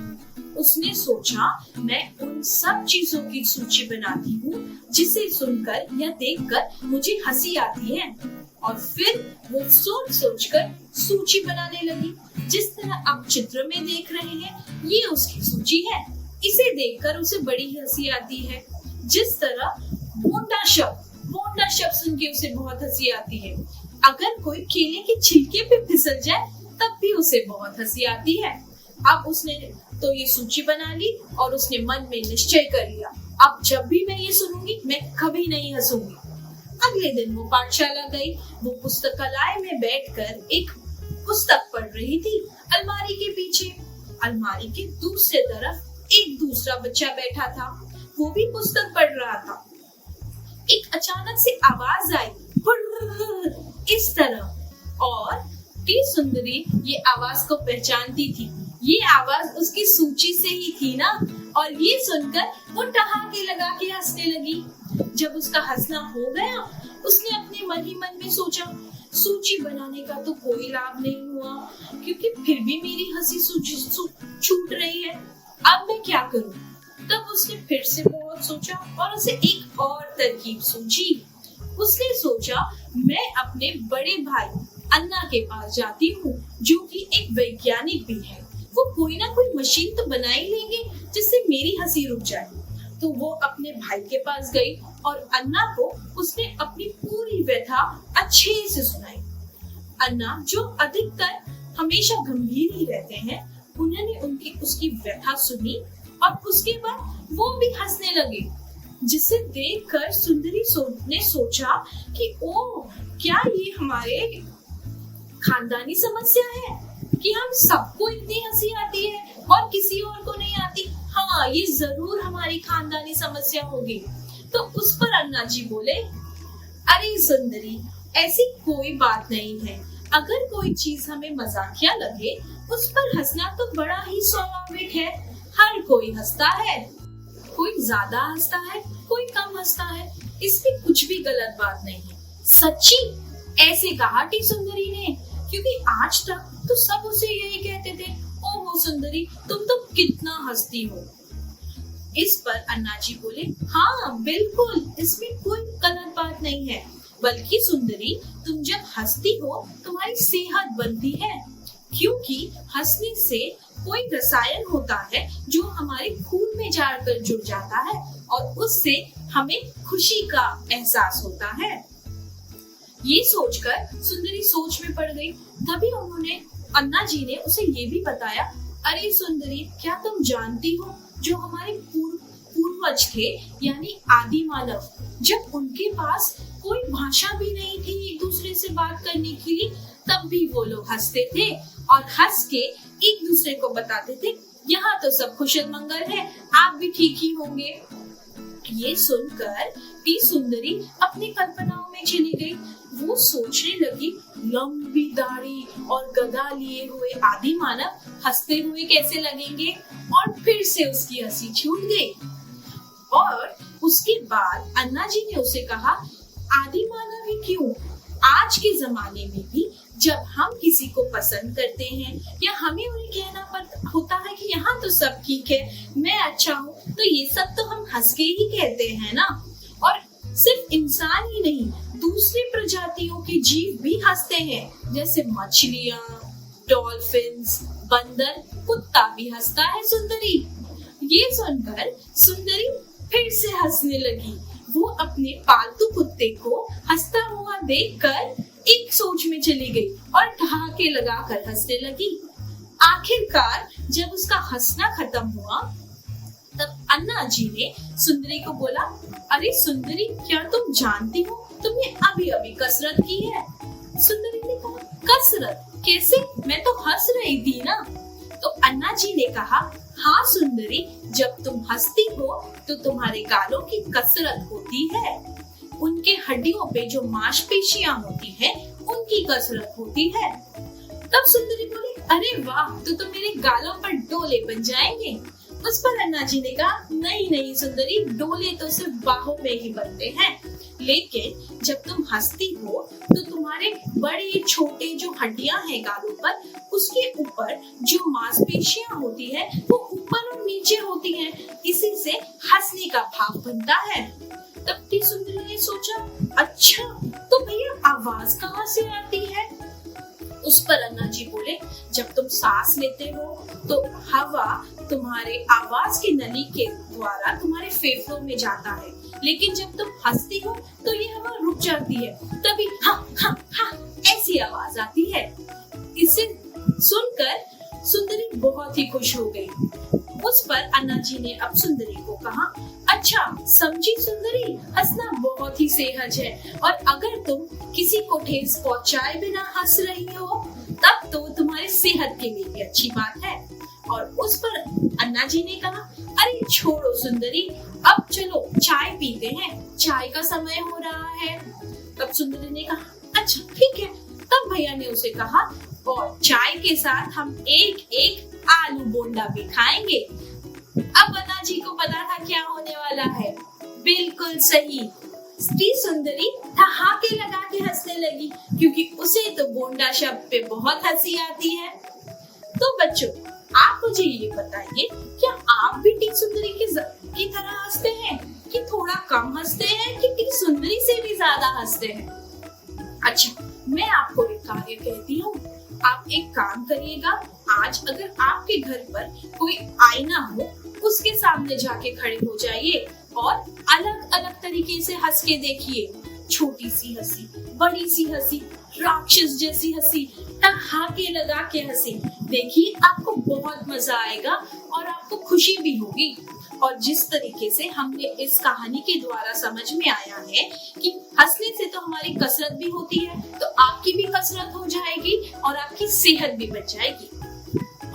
उसने सोचा, मैं उन सब चीजों की सूची बनाती हूँ जिसे सुनकर या देखकर मुझे हंसी आती है। और फिर वो सोच सोचकर सूची बनाने लगी। जिस तरह आप चित्र में देख रहे हैं, ये उसकी सूची है। इसे देखकर उसे बड़ी हंसी आती है। जिस तरह बोंडा शब्द सुन के उसे बहुत हंसी आती है। अगर कोई केले के छिलके पे फिसल जाए तब भी उसे बहुत हंसी आती है। अब उसने तो ये सूची बना ली और उसने मन में निश्चय कर लिया, अब जब भी मैं ये सुनूंगी मैं कभी नहीं हंसूंगी। अगले दिन वो पाठशाला गई। वो पुस्तकालय में बैठकर एक पुस्तक पढ़ रही थी। अलमारी के पीछे, अलमारी के दूसरे तरफ एक दूसरा बच्चा बैठा था, वो भी पुस्तक पढ़ रहा था। एक अचानक से आवाज आई, इस तरह, और टी सुंदरी ये आवाज को पहचानती थी। ये आवाज उसकी सूची से ही थी ना। और ये सुनकर वो ठहाके लगा के हंसने लगी। जब उसका हंसना हो गया, उसने अपने मन ही मन में सोचा, सूची बनाने का तो कोई लाभ नहीं हुआ क्योंकि फिर भी मेरी हंसी छूट रही है। अब मैं क्या करूं? तब उसने फिर से बहुत सोचा और उसे एक और तरकीब सूझी। उसने सोचा, मैं अपने बड़े भाई अन्ना के पास जाती हूँ जो कि एक वैज्ञानिक भी है। वो कोई ना कोई मशीन तो बना ही लेंगे जिससे मेरी हंसी रुक जाए। तो वो अपने भाई के पास गई और अन्ना को उसने अपनी पूरी व्यथा अच्छे से सुनाई। अन्ना, जो अधिकतर हमेशा गंभीर ही रहते हैं, उन्होंने उसकी व्यथा सुनी और उसके बाद वो भी हंसने लगे, जिसे देखकर सुंदरी ने सोचा कि ओ, क्या ये हमारे खानदानी समस्या है कि हम सबको इतनी हंसी आती है और किसी और को नहीं आती? हाँ, ये जरूर हमारी खानदानी समस्या होगी। तो उस पर अन्ना जी बोले, अरे सुंदरी, ऐसी कोई बात नहीं है। अगर कोई चीज हमें मजाकिया लगे, उस पर हंसना तो बड़ा ही स्वाभाविक है। हर कोई हंसता है, कोई ज्यादा हंसता है, कोई कम हंसता है, इसमें कुछ भी गलत बात नहीं है। सच्ची, ऐसे कहा टी सुंदरी ने, क्योंकि आज तक तो सब उसे यही कहते थे, ओहो सुंदरी, तुम तो कितना हंसती हो। इस पर अन्ना जी बोले, हाँ बिल्कुल, इसमें कोई गलत बात नहीं है, बल्कि सुंदरी, तुम जब हंसती हो तुम्हारी सेहत बनती है, क्योंकि हंसने से कोई रसायन होता है जो हमारे खून में जाकर जुड़ जाता है और उससे हमें खुशी का एहसास होता है। ये सोचकर सुंदरी सोच में पड़ गई। तभी उन्होंने अन्ना जी ने उसे ये भी बताया, अरे सुंदरी, क्या तुम जानती हो जो हमारे पूर्वज थे, यानी आदि मानव, जब उनके पास कोई भाषा भी नहीं थी एक दूसरे से बात करने के लिए, तब भी वो लोग हंसते थे और हंस के एक दूसरे को बताते थे, यहाँ तो सब कुशल मंगल है, आप भी ठीक ही होंगे। ये सुनकर टी सुंदरी अपनी कल्पनाओं में चली गई। वो सोचने लगी, लंबी दाढ़ी और गदा लिए हुए आदि मानव हंसते हुए कैसे लगेंगे, और फिर से उसकी हंसी छूट गई। और उसके बाद अन्ना जी ने उसे कहा, आदि मानव ही क्यों, आज के जमाने में भी जब हम किसी को पसंद करते हैं या हमें उन्हें कहना होता है कि यहाँ तो सब ठीक है, मैं अच्छा हूँ, तो ये सब तो हम हंस के ही कहते हैं ना। और सिर्फ इंसान ही नहीं, दूसरी प्रजातियों के जीव भी हंसते हैं, जैसे मछलियाँ, डॉल्फिन्स, बंदर, कुत्ता भी हंसता है सुंदरी। ये सुनकर सुंदरी फिर से हंसने लगी। वो अपने पालतू कुत्ते को हंसता हुआ देखकर एक सोच में चली गई और ठहाके लगाकर हंसने लगी। आखिरकार जब उसका हंसना खत्म हुआ, तब अन्ना जी ने सुंदरी को बोला, अरे सुंदरी, क्या तुम जानती हो तुमने अभी अभी कसरत की है? सुंदरी ने कहा, कसरत कैसे, मैं तो हंस रही थी ना। तो अन्ना जी ने कहा, हाँ सुंदरी, जब तुम हंसती हो तो तुम्हारे गालों की कसरत होती है, उनके हड्डियों पे जो मांसपेशियां होती हैं, उनकी कसरत होती है। तब सुंदरी बोली, अरे वाह, तो मेरे गालों पर डोले बन जाएंगे। उस पर अन्ना जी ने कहा, नहीं नहीं सुंदरी, डोले तो सिर्फ बाहों में ही बनते हैं, लेकिन जब तुम हंसती हो तो तुम्हारे बड़े छोटे जो हड्डियां हैं गालों पर, उसके ऊपर जो मांसपेशियां होती है वो ऊपर और नीचे होती हैं, इसी से हंसने का भाव बनता है। तब टी सुंदरी ने सोचा, अच्छा तो भैया आवाज कहाँ से आती है? उस पर अन्ना जी बोले, जब तुम सांस लेते हो तो हवा तुम्हारे आवाज की नली के द्वारा तुम्हारे फेफड़ों में जाता है, लेकिन जब तुम हंसती हो तो ये हवा रुक जाती है, तभी हाँ हाँ हाँ ऐसी आवाज आती है। इसे सुनकर सुंदरी बहुत ही खुश हो गई। उस पर अन्ना जी ने अब सुंदरी को कहा, अच्छा समझी सुंदरी, हंसना बहुत ही सहज है, और अगर तुम किसी को ठेस पहुंचाए बिना हंस रही हो तब तो तुम्हारी सेहत के लिए भी अच्छी बात है। और उस पर अन्ना जी ने कहा, अरे छोड़ो सुंदरी, अब चलो चाय पीते हैं, चाय का समय हो रहा है। तब सुंदरी ने कहा, अच्छा ठीक है। तब भैया ने उसे कहा, और चाय के साथ हम एक एक आलू बोंडा भी खाएंगे। अब अन्ना जी को पता था क्या होने वाला है। बिल्कुल सही, स्त्री सुंदरी ठहाके लगा के हंसने लगी, क्योंकि उसे तो बोंडा शब्द पे बहुत हंसी आती है। तो बच्चों, आप मुझे ये बताइए, क्या आप भी टी सुंदरी की तरह हंसते हैं, कि थोड़ा कम हंसते हैं, कि टी सुंदरी से भी ज्यादा हंसते हैं? अच्छा, मैं आपको एक कार्य कहती हूँ, आप एक काम करिएगा। आज अगर आपके घर पर कोई आईना हो, उसके सामने जाके खड़े हो जाइए और अलग अलग तरीके से हंस के देखिए। छोटी सी हंसी, बड़ी सी हंसी, राक्षस जैसी हंसी, ठहाके लगा के हंसी। देखिए, आपको बहुत मजा आएगा और आपको खुशी भी होगी। और जिस तरीके से हमने इस कहानी के द्वारा समझ में आया है कि हंसने से तो हमारी कसरत भी होती है, तो आपकी भी कसरत हो जाएगी और आपकी सेहत भी बच जाएगी।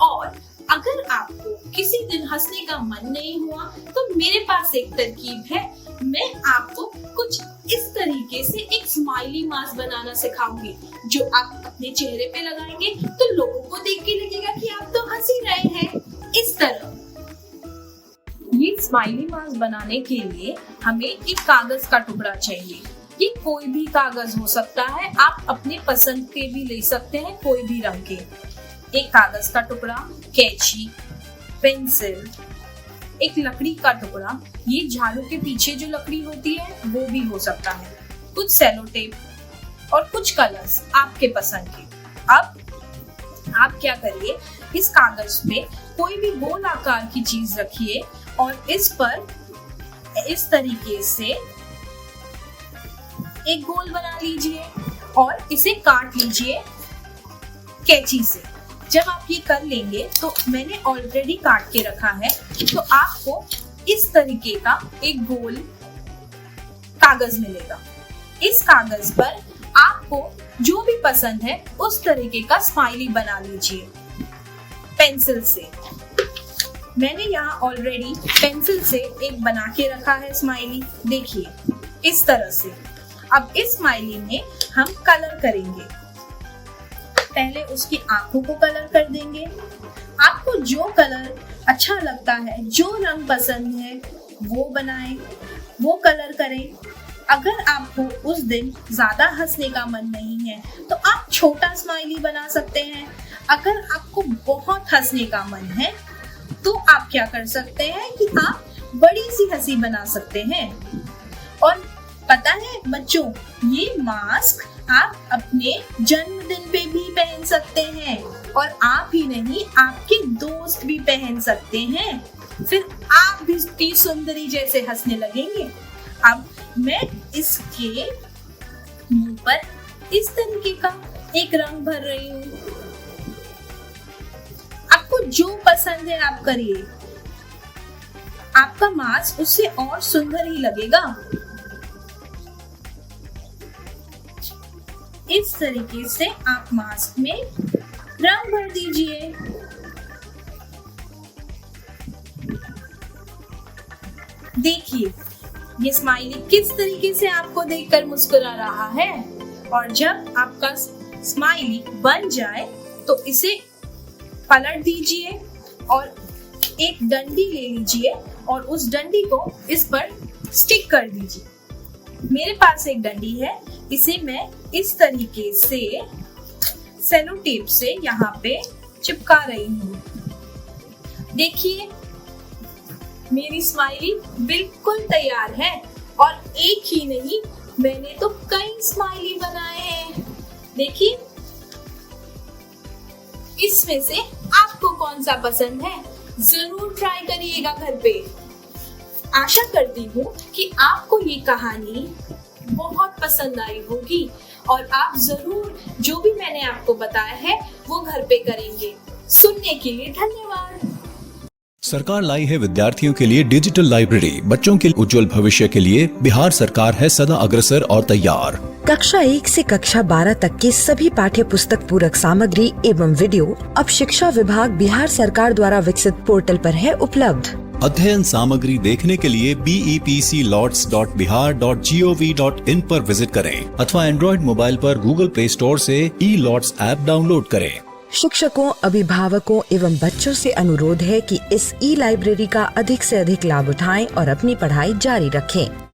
और अगर आपको किसी दिन हंसने का मन नहीं हुआ तो मेरे पास एक तरकीब है। मैं आपको कुछ इस तरीके से एक स्माइली मास्क बनाना सिखाऊंगी जो आप अपने चेहरे पे लगाएंगे तो लोगों को देख के लगेगा कि आप तो हंस ही रहे हैं। इस तरह ये स्माइली मास्क बनाने के लिए हमें एक कागज का टुकड़ा चाहिए। ये कोई भी कागज हो सकता है, आप अपने पसंद के भी ले सकते हैं, कोई भी रंग के। एक कागज का टुकड़ा, कैंची, पेंसिल, एक लकड़ी का टुकड़ा, ये झाड़ू के पीछे जो लकड़ी होती है वो भी हो सकता है, कुछ सेलो टेप और कुछ कलर्स आपके पसंद के। अब आप क्या करिए, इस कागज पे कोई भी गोल आकार की चीज रखिए और इस पर इस तरीके से एक गोल बना लीजिए और इसे काट लीजिए कैंची से। जब आप ये कर लेंगे तो मैंने ऑलरेडी काट के रखा है, तो आपको इस तरीके का एक गोल कागज मिलेगा। इस कागज पर आपको जो भी पसंद है उस तरीके का स्माइली बना लीजिए पेंसिल से। मैंने यहाँ ऑलरेडी पेंसिल से एक बना के रखा है स्माइली, देखिए इस तरह से। अब इस स्माइली में हम कलर करेंगे। पहले उसकी आंखों को कलर कर देंगे। आपको जो कलर अच्छा लगता है, जो रंग पसंद है वो बनाएं, वो कलर करें। अगर आपको उस दिन ज्यादा हंसने का मन नहीं है तो आप छोटा स्माइली बना सकते हैं। अगर आपको बहुत हंसने का मन है तो आप क्या कर सकते हैं कि आप बड़ी सी हंसी बना सकते हैं। और पता है बच्चों, ये मास्क आप अपने जन्मदिन पे भी पहन सकते हैं और आप ही नहीं, आपके दोस्त भी पहन सकते हैं। फिर आप भी इतनी सुंदरी जैसे हंसने लगेंगे। अब मैं इसके मुंह पर इस तरीके का एक रंग भर रही हूँ। आपको जो पसंद है आप करिए, आपका मास्क उससे और सुंदर ही लगेगा। इस तरीके से आप मास्क में रंग भर दीजिए। देखिए ये स्माइली किस तरीके से आपको देखकर मुस्कुरा रहा है। और जब आपका स्माइली बन जाए तो इसे पलट दीजिए और एक डंडी ले लीजिए और उस डंडी को इस पर स्टिक कर दीजिए। मेरे पास एक डंडी है, इसे मैं इस तरीके से सेलो टेप से यहाँ पे चिपका रही हूँ। देखिए मेरी स्माइली बिल्कुल तैयार है और एक ही नहीं, मैंने तो कई स्माइली बनाए हैं। देखिए इसमें से आपको कौन सा पसंद है, जरूर ट्राई करिएगा घर पे। आशा करती हूँ कि आपको ये कहानी बहुत पसंद आई होगी और आप जरूर जो भी मैंने आपको बताया है वो घर पे करेंगे। सुनने के लिए धन्यवाद। सरकार लाई है विद्यार्थियों के लिए डिजिटल लाइब्रेरी। बच्चों के उज्जवल भविष्य के लिए बिहार सरकार है सदा अग्रसर और तैयार। कक्षा 1 से कक्षा 12 तक की सभी पाठ्य पुस्तक पूरक सामग्री एवं वीडियो अब शिक्षा विभाग बिहार सरकार द्वारा विकसित पोर्टल पर है उपलब्ध। अध्ययन सामग्री देखने के लिए BEPCLOTS.bihar.gov.in पर विजिट करें अथवा एंड्रॉइड मोबाइल पर गूगल प्ले स्टोर से ई-लॉट्स ऐप डाउनलोड करें। शिक्षकों, अभिभावकों एवं बच्चों से अनुरोध है कि इस ई लाइब्रेरी का अधिक से अधिक लाभ उठाएं और अपनी पढ़ाई जारी रखें।